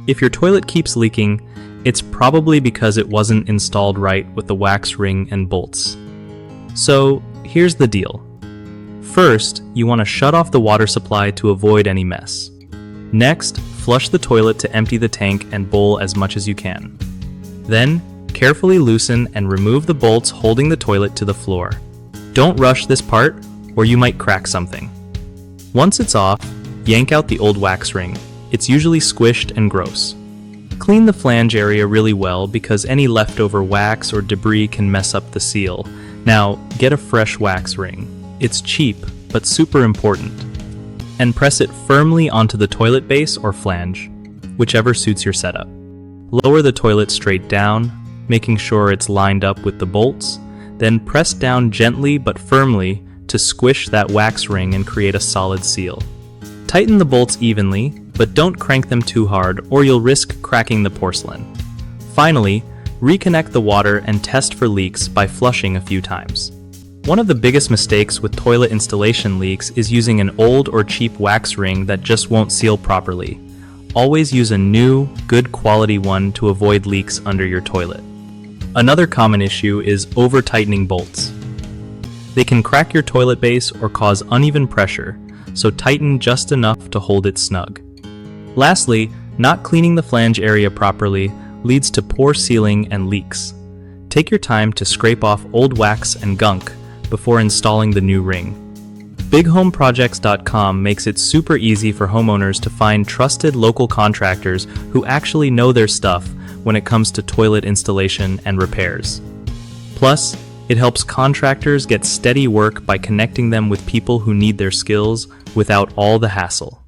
If your toilet keeps leaking, it's probably because it wasn't installed right with the wax ring and bolts. So here's the deal. First, you want to shut off the water supply to avoid any mess. Next, flush the toilet to empty the tank and bowl as much as you can. Then, carefully loosen and remove the bolts holding the toilet to the floor. Don't rush this part, or you might crack something. Once it's off, yank out the old wax ring. It's usually squished and gross. Clean the flange area really well because any leftover wax or debris can mess up the seal. Now, get a fresh wax ring. It's cheap, but super important. And press it firmly onto the toilet base or flange, whichever suits your setup. Lower the toilet straight down, making sure it's lined up with the bolts, then press down gently but firmly to squish that wax ring and create a solid seal. Tighten the bolts evenly, but don't crank them too hard or you'll risk cracking the porcelain. Finally, reconnect the water and test for leaks by flushing a few times. One of the biggest mistakes with toilet installation leaks is using an old or cheap wax ring that just won't seal properly. Always use a new, good quality one to avoid leaks under your toilet. Another common issue is over-tightening bolts. They can crack your toilet base or cause uneven pressure, so tighten just enough to hold it snug. Lastly, not cleaning the flange area properly leads to poor sealing and leaks. Take your time to scrape off old wax and gunk before installing the new ring. BigHomeProjects.com makes it super easy for homeowners to find trusted local contractors who actually know their stuff when it comes to toilet installation and repairs. Plus, it helps contractors get steady work by connecting them with people who need their skills without all the hassle.